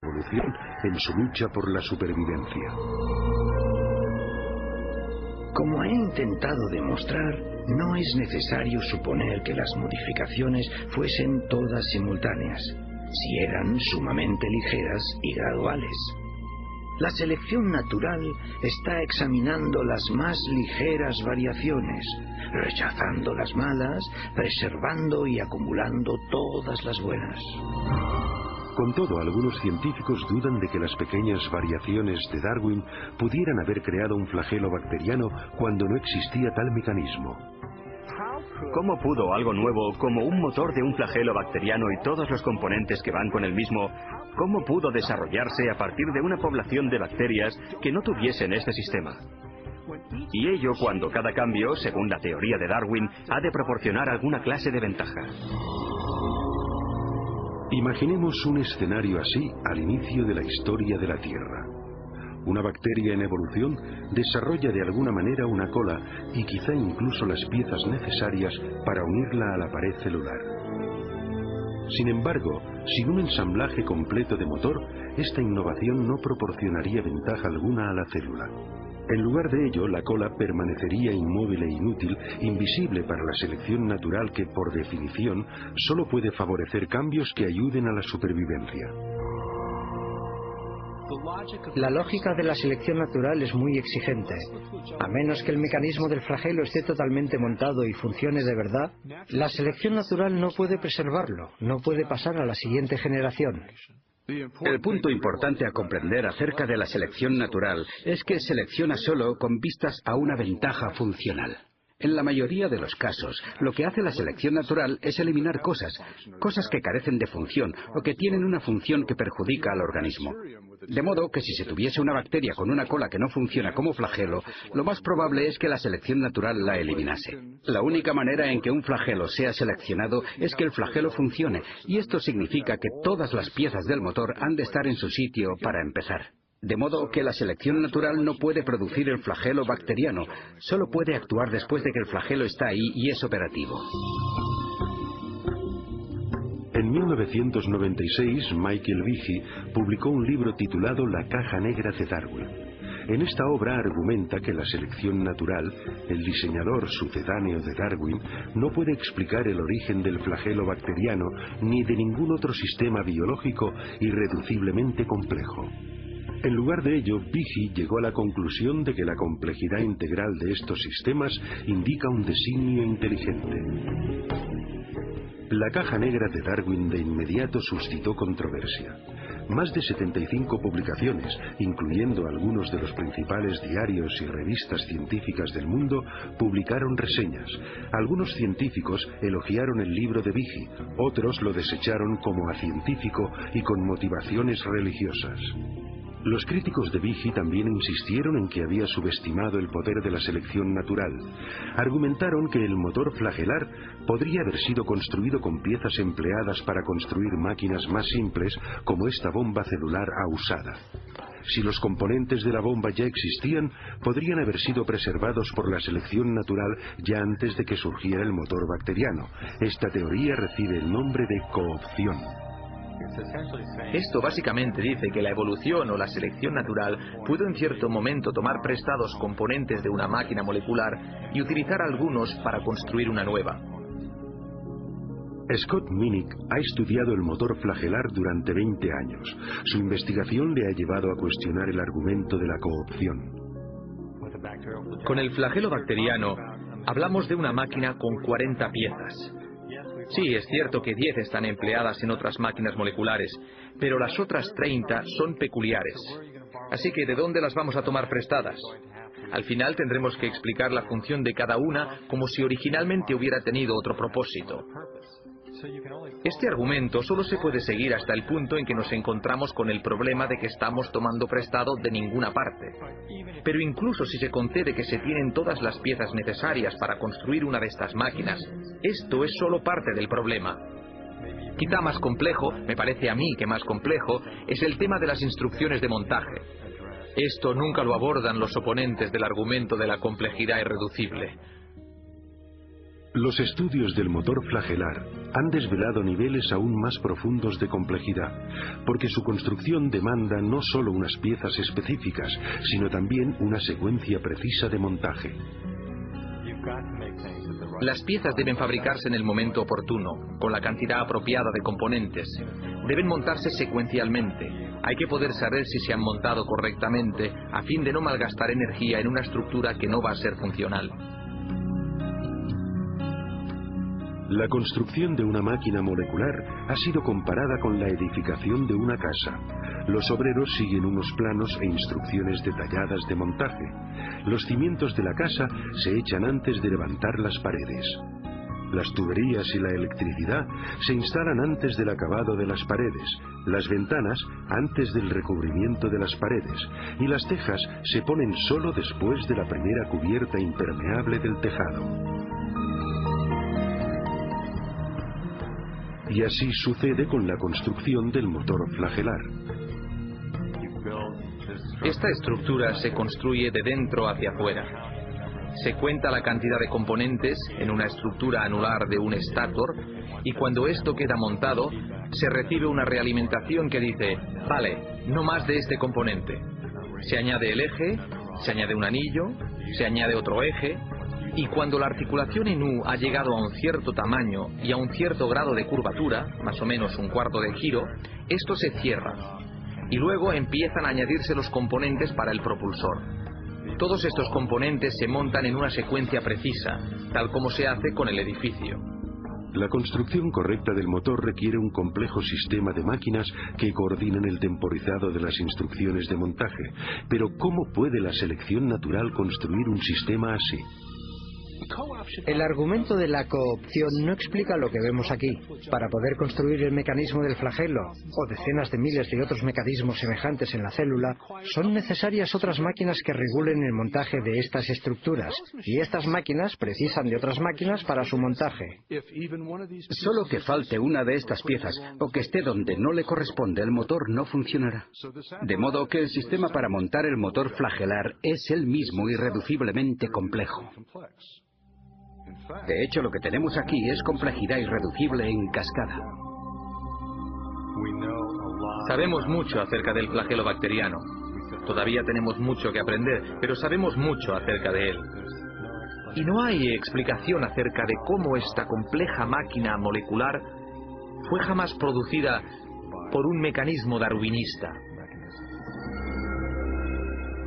evolución en su lucha por la supervivencia. Como he intentado demostrar, no es necesario suponer que las modificaciones fuesen todas simultáneas, si eran sumamente ligeras y graduales. La selección natural está examinando las más ligeras variaciones, rechazando las malas, preservando y acumulando todas las buenas. Con todo, algunos científicos dudan de que las pequeñas variaciones de Darwin pudieran haber creado un flagelo bacteriano cuando no existía tal mecanismo. ¿Cómo pudo algo nuevo, como un motor de un flagelo bacteriano y todos los componentes que van con el mismo, cómo pudo desarrollarse a partir de una población de bacterias que no tuviesen este sistema? Y ello cuando cada cambio, según la teoría de Darwin, ha de proporcionar alguna clase de ventaja. Imaginemos un escenario así al inicio de la historia de la Tierra. Una bacteria en evolución desarrolla de alguna manera una cola y quizá incluso las piezas necesarias para unirla a la pared celular. Sin embargo, sin un ensamblaje completo de motor, esta innovación no proporcionaría ventaja alguna a la célula. En lugar de ello, la cola permanecería inmóvil e inútil, invisible para la selección natural que, por definición, solo puede favorecer cambios que ayuden a la supervivencia. La lógica de la selección natural es muy exigente. A menos que el mecanismo del flagelo esté totalmente montado y funcione de verdad, la selección natural no puede preservarlo, no puede pasar a la siguiente generación. El punto importante a comprender acerca de la selección natural es que selecciona solo con vistas a una ventaja funcional. En la mayoría de los casos, lo que hace la selección natural es eliminar cosas que carecen de función o que tienen una función que perjudica al organismo. De modo que si se tuviese una bacteria con una cola que no funciona como flagelo, lo más probable es que la selección natural la eliminase. La única manera en que un flagelo sea seleccionado es que el flagelo funcione, y esto significa que todas las piezas del motor han de estar en su sitio para empezar. De modo que la selección natural no puede producir el flagelo bacteriano, solo puede actuar después de que el flagelo está ahí y es operativo. En 1996, Michael Behe publicó un libro titulado La caja negra de Darwin. En esta obra argumenta que la selección natural, el diseñador sucedáneo de Darwin, no puede explicar el origen del flagelo bacteriano ni de ningún otro sistema biológico irreduciblemente complejo. En lugar de ello, Behe llegó a la conclusión de que la complejidad integral de estos sistemas indica un designio inteligente. La caja negra de Darwin de inmediato suscitó controversia. Más de 75 publicaciones, incluyendo algunos de los principales diarios y revistas científicas del mundo, publicaron reseñas. Algunos científicos elogiaron el libro de Behe, otros lo desecharon como acientífico y con motivaciones religiosas. Los críticos de Behe también insistieron en que había subestimado el poder de la selección natural. Argumentaron que el motor flagelar podría haber sido construido con piezas empleadas para construir máquinas más simples, como esta bomba celular usada. Si los componentes de la bomba ya existían, podrían haber sido preservados por la selección natural ya antes de que surgiera el motor bacteriano. Esta teoría recibe el nombre de coopción. Esto básicamente dice que la evolución o la selección natural pudo en cierto momento tomar prestados componentes de una máquina molecular y utilizar algunos para construir una nueva. Scott Minnick ha estudiado el motor flagelar durante 20 años. Su investigación le ha llevado a cuestionar el argumento de la coopción. Con el flagelo bacteriano, hablamos de una máquina con 40 piezas. Sí, es cierto que 10 están empleadas en otras máquinas moleculares, pero las otras 30 son peculiares. Así que, ¿de dónde las vamos a tomar prestadas? Al final tendremos que explicar la función de cada una como si originalmente hubiera tenido otro propósito. Este argumento solo se puede seguir hasta el punto en que nos encontramos con el problema de que estamos tomando prestado de ninguna parte. Pero incluso si se concede que se tienen todas las piezas necesarias para construir una de estas máquinas, esto es solo parte del problema. Quizá más complejo, me parece a mí que más complejo, es el tema de las instrucciones de montaje. Esto nunca lo abordan los oponentes del argumento de la complejidad irreducible. Los estudios del motor flagelar han desvelado niveles aún más profundos de complejidad, porque su construcción demanda no solo unas piezas específicas, sino también una secuencia precisa de montaje. Las piezas deben fabricarse en el momento oportuno, con la cantidad apropiada de componentes. Deben montarse secuencialmente. Hay que poder saber si se han montado correctamente a fin de no malgastar energía en una estructura que no va a ser funcional. La construcción de una máquina molecular ha sido comparada con la edificación de una casa. Los obreros siguen unos planos e instrucciones detalladas de montaje. Los cimientos de la casa se echan antes de levantar las paredes. Las tuberías y la electricidad se instalan antes del acabado de las paredes, las ventanas antes del recubrimiento de las paredes y las tejas se ponen solo después de la primera cubierta impermeable del tejado. Y así sucede con la construcción del motor flagelar. Esta estructura se construye de dentro hacia afuera. Se cuenta la cantidad de componentes en una estructura anular de un estator y cuando esto queda montado, se recibe una realimentación que dice, vale, no más de este componente. Se añade el eje, se añade un anillo, se añade otro eje, y cuando la articulación en U ha llegado a un cierto tamaño y a un cierto grado de curvatura, más o menos un cuarto de giro, esto se cierra. Y luego empiezan a añadirse los componentes para el propulsor. Todos estos componentes se montan en una secuencia precisa, tal como se hace con el edificio. La construcción correcta del motor requiere un complejo sistema de máquinas que coordinen el temporizado de las instrucciones de montaje. Pero ¿cómo puede la selección natural construir un sistema así? El argumento de la coopción no explica lo que vemos aquí. Para poder construir el mecanismo del flagelo, o decenas de miles de otros mecanismos semejantes en la célula, son necesarias otras máquinas que regulen el montaje de estas estructuras, y estas máquinas precisan de otras máquinas para su montaje. Solo que falte una de estas piezas, o que esté donde no le corresponde, el motor no funcionará. De modo que el sistema para montar el motor flagelar es el mismo irreduciblemente complejo. De hecho, lo que tenemos aquí es complejidad irreducible en cascada. Sabemos mucho acerca del flagelo bacteriano. Todavía tenemos mucho que aprender, pero sabemos mucho acerca de él. Y no hay explicación acerca de cómo esta compleja máquina molecular fue jamás producida por un mecanismo darwinista.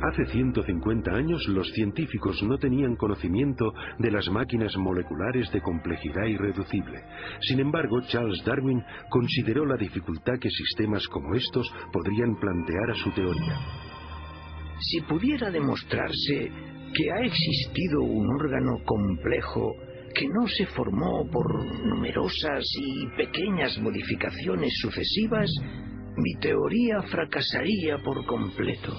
Hace 150 años los científicos no tenían conocimiento de las máquinas moleculares de complejidad irreducible. Sin embargo, Charles Darwin consideró la dificultad que sistemas como estos podrían plantear a su teoría. Si pudiera demostrarse que ha existido un órgano complejo que no se formó por numerosas y pequeñas modificaciones sucesivas, mi teoría fracasaría por completo.